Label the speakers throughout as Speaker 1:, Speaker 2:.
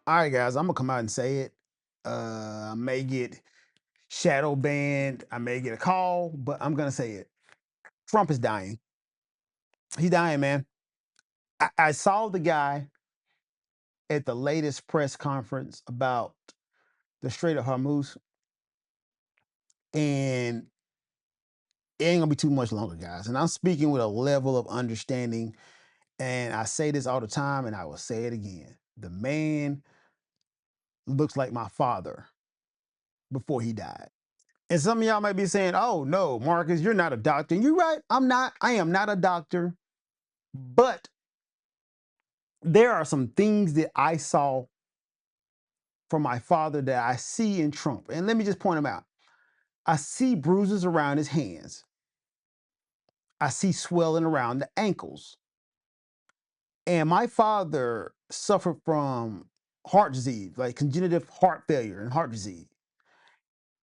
Speaker 1: All right, guys, I'm gonna come out and say it. I may get shadow banned. I may get a call, but I'm gonna say it. Trump is dying. He's dying, man. I saw the guy at the latest press conference about the Strait of Hormuz, and it ain't gonna be too much longer, guys. And I'm speaking with a level of understanding, and I say this all the time, and I will say it again. The man looks like my father before he died. And some of y'all might be saying, oh, no, Marcus, you're not a doctor. And you're right. I'm not. I am not a doctor. But there are some things that I saw from my father that I see in Trump. And let me just point them out. I see bruises around his hands. I see swelling around the ankles. And my father suffered from heart disease, like congenital heart failure and heart disease.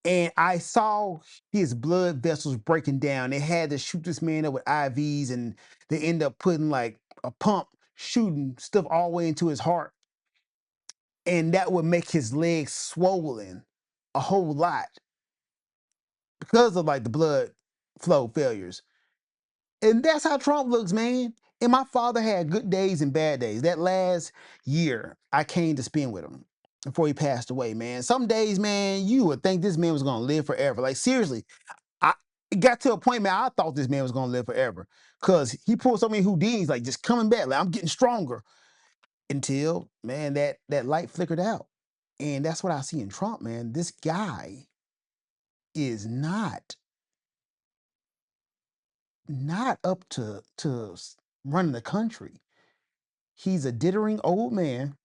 Speaker 1: And I saw his blood vessels breaking down. They had to shoot this man up with IVs, and they end up putting like a pump shooting stuff all the way into his heart. And that would make his legs swollen a whole lot because of like the blood flow failures. And that's how Trump looks, man. And my father had good days and bad days. That last year, I came to spend with him before he passed away, man. Some days, man, you would think this man was gonna live forever. Like seriously, I it got to a point, man, I thought this man was gonna live forever. Cause he pulled so many Houdinis, like just coming back, like I'm getting stronger. Until, man, that light flickered out. And that's what I see in Trump, man. This guy is not up to running the country. He's a dithering old man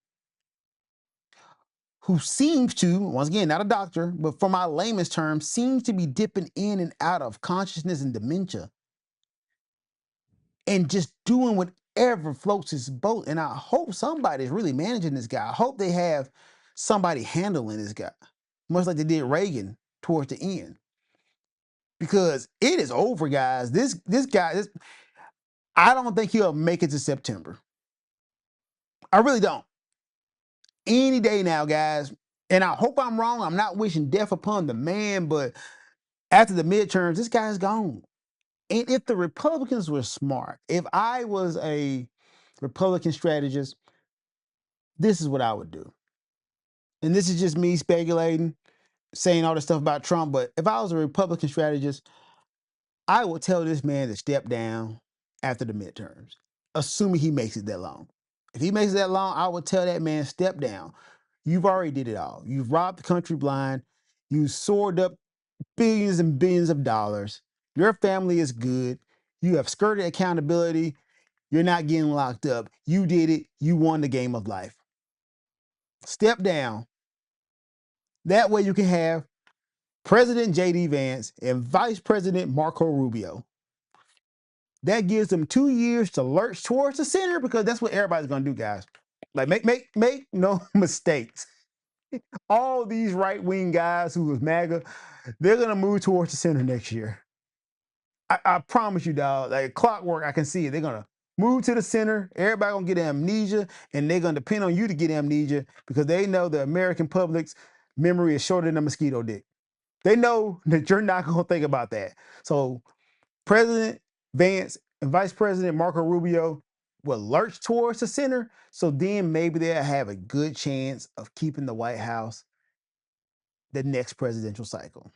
Speaker 1: who seems to, once again, not a doctor, but for my layman's term, seems to be dipping in and out of consciousness and dementia and just doing whatever floats his boat. And I hope somebody's really managing this guy. I hope they have somebody handling this guy, much like they did Reagan towards the end. Because it is over, guys. This guy, I don't think he'll make it to September. I really don't. Any day now, guys. And I hope I'm wrong. I'm not wishing death upon the man, but after the midterms, this guy's gone. And if the Republicans were smart, if I was a Republican strategist, this is what I would do. And this is just me speculating, saying all this stuff about Trump. But if I was a Republican strategist, I would tell this man to step down after the midterms, assuming he makes it that long. If he makes it that long, I would tell that man, step down. You've already did it all. You've robbed the country blind. You soared up billions and billions of dollars. Your family is good. You have skirted accountability. You're not getting locked up. You did it. You won the game of life. Step down. That way you can have President J.D. Vance and Vice President Marco Rubio. That gives them 2 years to lurch towards the center because that's what everybody's gonna do, guys. Like make no mistakes. All these right wing guys who was MAGA, they're gonna move towards the center next year. I promise you, dog. Like clockwork, I can see it. They're gonna move to the center. Everybody gonna get amnesia, and they're gonna depend on you to get amnesia because they know the American public's memory is shorter than a mosquito dick. They know that you're not gonna think about that. So President Vance and Vice President Marco Rubio will lurch towards the center. So then maybe they'll have a good chance of keeping the White House the next presidential cycle.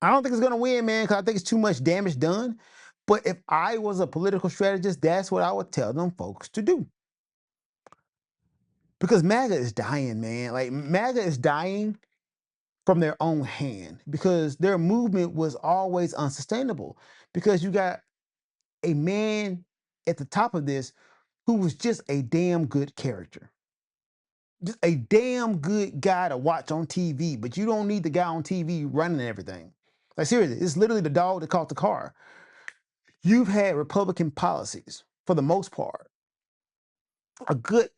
Speaker 1: I don't think it's gonna win, man, because I think it's too much damage done. But if I was a political strategist, that's what I would tell them folks to do. Because MAGA is dying, man. Like MAGA is dying from their own hand because their movement was always unsustainable. Because you got a man at the top of this who was just a damn good character. Just a damn good guy to watch on TV, but you don't need the guy on TV running everything. Like seriously, it's literally the dog that caught the car. You've had Republican policies for the most part. A good,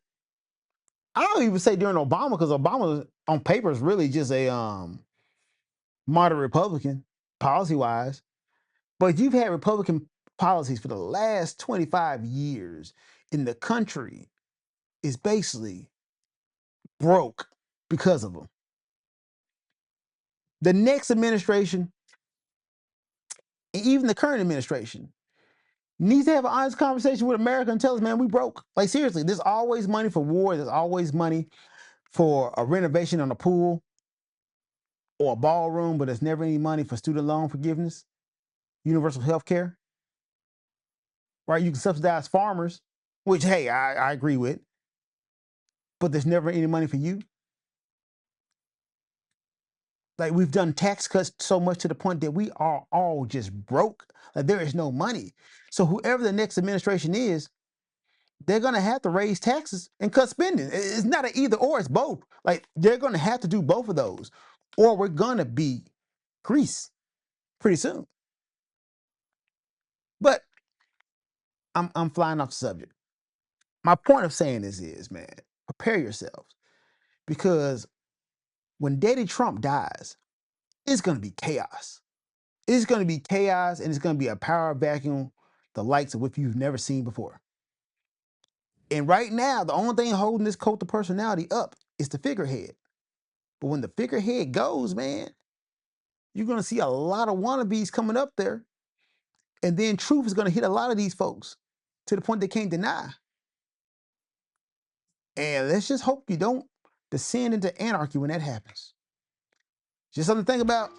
Speaker 1: I don't even say during Obama, because Obama on paper is really just a moderate Republican policy wise. But you've had Republican policies for the last 25 years in the country is basically broke because of them. The next administration, and even the current administration, needs to have an honest conversation with America and tell us, man, we broke. Like, seriously, there's always money for war. There's always money for a renovation on a pool or a ballroom, but there's never any money for student loan forgiveness, universal health care, right? You can subsidize farmers, which, hey, I agree with, but there's never any money for you. Like, we've done tax cuts so much to the point that we are all just broke. Like, there is no money. So whoever the next administration is, they're going to have to raise taxes and cut spending. It's not an either or, it's both. Like, they're going to have to do both of those, or we're going to be Greece pretty soon. But I'm flying off the subject. My point of saying this is, man, prepare yourselves, because when Daddy Trump dies, it's going to be chaos. It's going to be chaos, and it's going to be a power vacuum, the likes of which you've never seen before. And right now, the only thing holding this cult of personality up is the figurehead. But when the figurehead goes, man, you're going to see a lot of wannabes coming up there. And then truth is going to hit a lot of these folks to the point they can't deny. And let's just hope you don't descend into anarchy when that happens. Just something to think about.